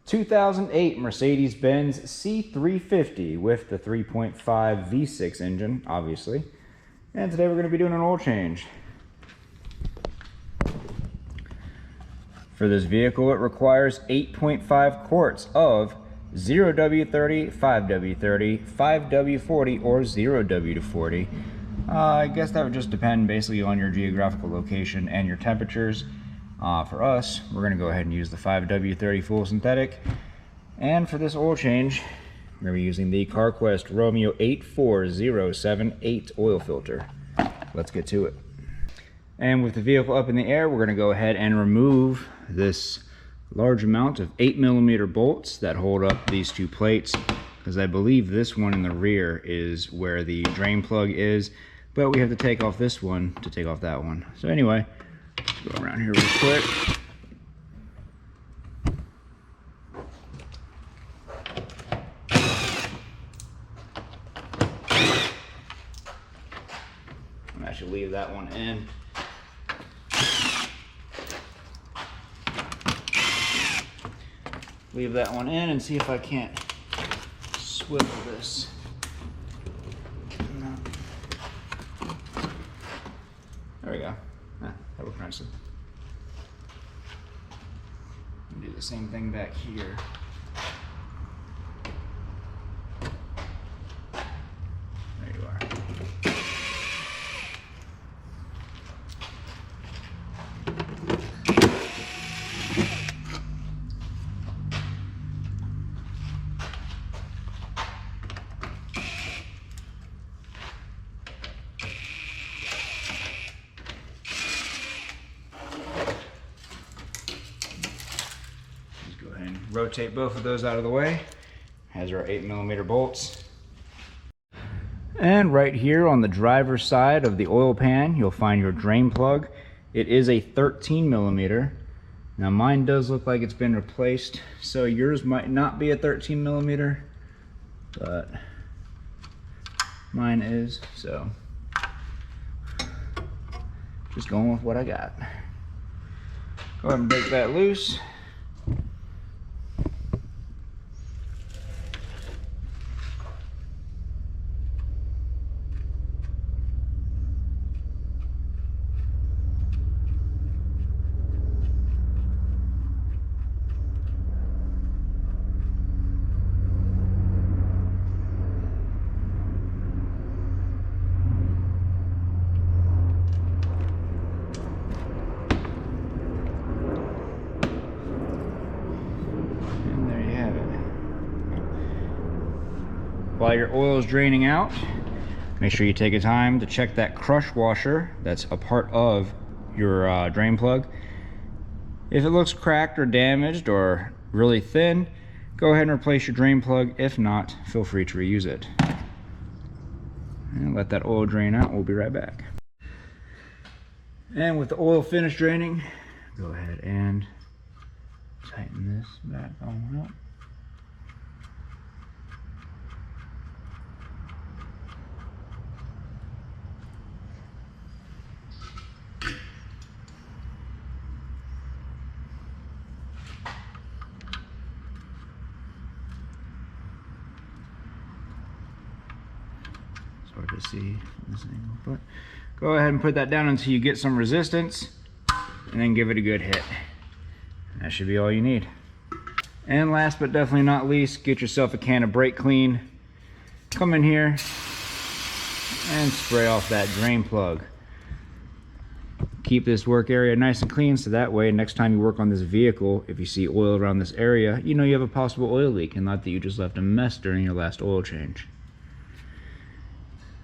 2008 Mercedes Benz C350 with the 3.5 V6 engine, obviously. And today we're going to be doing an oil change. For this vehicle, it requires 8.5 quarts of 0W30, 5W30, 5W40, or 0W40. I guess that would just depend basically on your geographical location and your temperatures. For us, we're going to go ahead and use the 5W30 full synthetic. And for this oil change, we're going to be using the CarQuest Romeo 84078 oil filter. Let's get to it. And with the vehicle up in the air, we're going to go ahead and remove this large amount of 8mm bolts that hold up these two plates, because I believe this one in the rear is where the drain plug is, but we have to take off this one to take off that one. So anyway, go around here real quick. I should leave that one in. Leave that one in and see if I can't swivel this. No. There we go. That worked nicely. Do the same thing back here. There you are. Rotate both of those out of the way. Has our 8mm bolts. And right here on the driver's side of the oil pan, you'll find your drain plug. It is a 13mm. Now mine does look like it's been replaced, so yours might not be a 13mm, but mine is, so just going with what I got. Go ahead and break that loose. While your oil is draining out, make sure you take a time to check that crush washer that's a part of your drain plug. If it looks cracked or damaged or really thin, go ahead and replace your drain plug. If not, feel free to reuse it. And let that oil drain out. We'll be right back. And with the oil finished draining, go ahead and tighten this back on up. Hard to see from this angle, but go ahead and put that down until you get some resistance, and then give it a good hit. That should be all you need. And last but definitely not least, get yourself a can of brake clean. Come in here and spray off that drain plug. Keep this work area nice and clean, so that way next time you work on this vehicle, if you see oil around this area, you know you have a possible oil leak, and not that you just left a mess during your last oil change.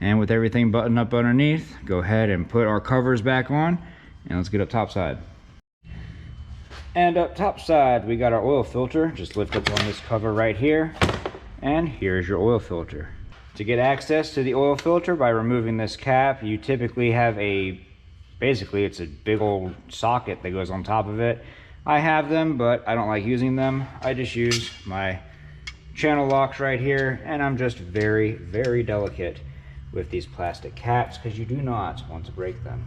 And with everything buttoned up underneath, go ahead and put our covers back on, and let's get up top side. And up top side, we got our oil filter. Just lift up on this cover right here, and here's your oil filter. To get access to the oil filter by removing this cap, you typically have basically it's a big old socket that goes on top of it. I have them, but I don't like using them. I just use my channel locks right here, and I'm just very, very delicate with these plastic caps because you do not want to break them.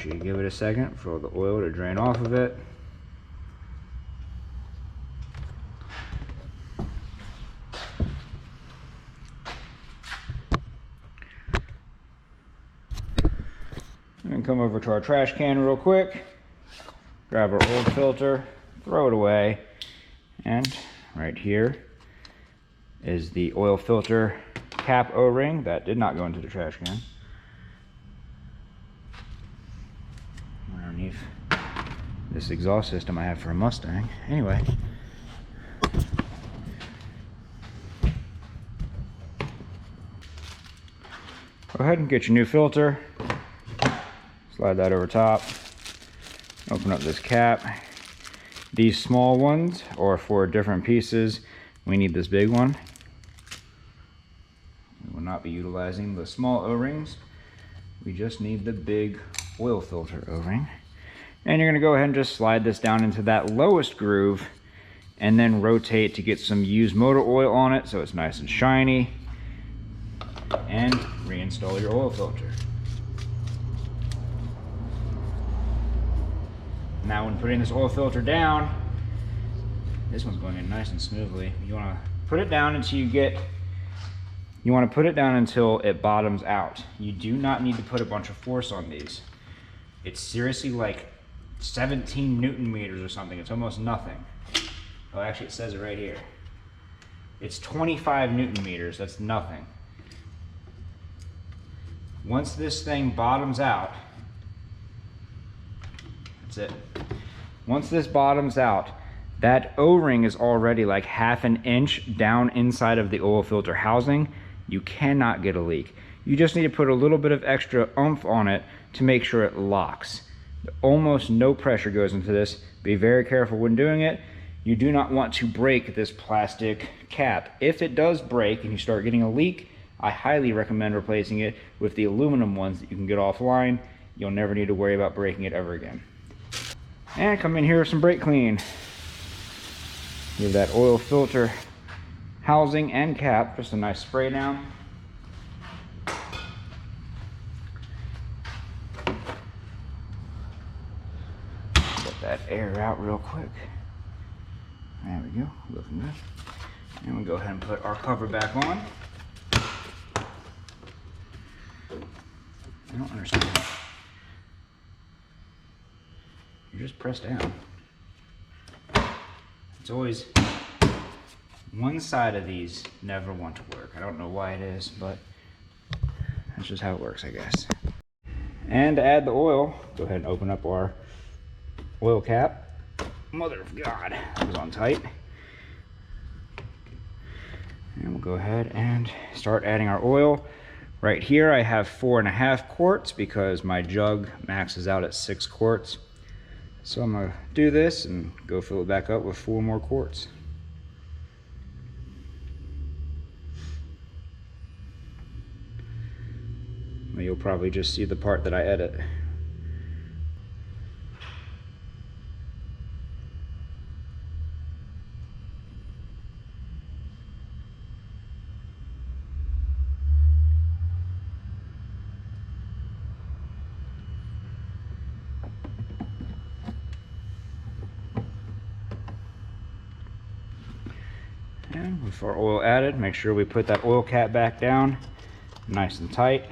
sure you give it a second for all the oil to drain off of it. And come over to our trash can real quick, grab our old filter, throw it away, and right here is the oil filter cap O-ring that did not go into the trash can. Underneath this exhaust system I have for a Mustang. Anyway, go ahead and get your new filter. Slide that over top. Open up this cap. These small ones are for different pieces. We need this big one. We will not be utilizing the small O-rings. We just need the big oil filter O-ring. And you're going to go ahead and just slide this down into that lowest groove and then rotate to get some used motor oil on it so it's nice and shiny, and reinstall your oil filter. Now when putting this oil filter down, this one's going in nice and smoothly. You want to put it down until until it bottoms out. You do not need to put a bunch of force on these. It's seriously like 17 Newton meters or something. It's almost nothing. Oh, actually it says it right here. It's 25 Newton meters. That's nothing. Once this thing bottoms out, that's it. Once this bottoms out, that O-ring is already like half an inch down inside of the oil filter housing. You cannot get a leak. You just need to put a little bit of extra oomph on it to make sure it locks. Almost no pressure goes into this. Be very careful when doing it. You do not want to break this plastic cap. If it does break and you start getting a leak, I highly recommend replacing it with the aluminum ones that you can get offline. You'll never need to worry about breaking it ever again. And come in here with some brake clean. Give that oil filter housing and cap just a nice spray down. Get that air out real quick. There we go, looking good. And we'll go ahead and put our cover back on. I don't understand. You just press down. It's always one side of these never want to work. I don't know why it is, but that's just how it works, I guess. And to add the oil, go ahead and open up our oil cap. Mother of God, that was on tight. And we'll go ahead and start adding our oil. Right here I have 4.5 quarts because my jug maxes out at 6 quarts. So I'm gonna do this and go fill it back up with 4 more quarts. You'll probably just see the part that I edit. And with our oil added, make sure we put that oil cap back down nice and tight.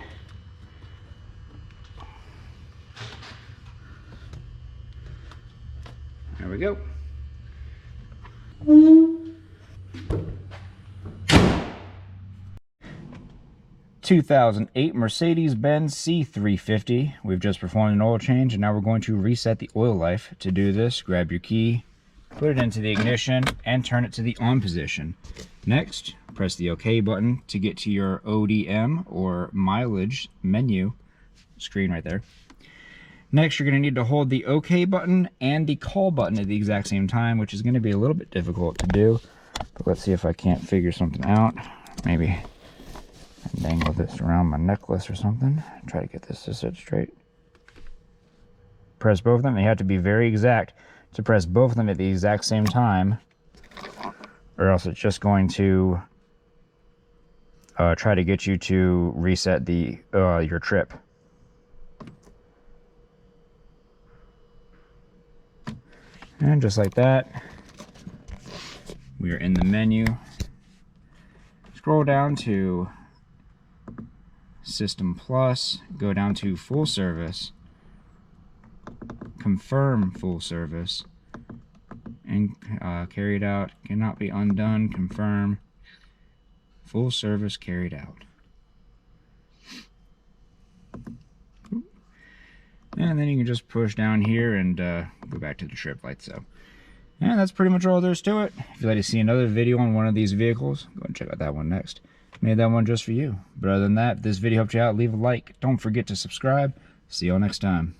There we go. ...2008 Mercedes Benz C350. We've just performed an oil change and now we're going to reset the oil life. To do this, grab your key, put it into the ignition, and turn it to the on position. Next, press the OK button to get to your ODM or mileage menu screen right there. Next, you're going to need to hold the OK button and the call button at the exact same time, which is going to be a little bit difficult to do. But let's see if I can't figure something out. Maybe dangle this around my necklace or something. Try to get this to sit straight. Press both of them. You have to be very exact to press both of them at the exact same time, or else it's just going to try to get you to reset the your trip. And just like that, we are in the menu. Scroll down to System Plus, go down to Full Service, confirm full service, and carried out, cannot be undone, confirm, full service carried out. And then you can just push down here and go back to the trip light. So, and that's pretty much all there's to it. If you'd like to see another video on one of these vehicles, go and check out that one next. Made that one just for you. But other than that, if this video helped you out, leave a like. Don't forget to subscribe. See y'all next time.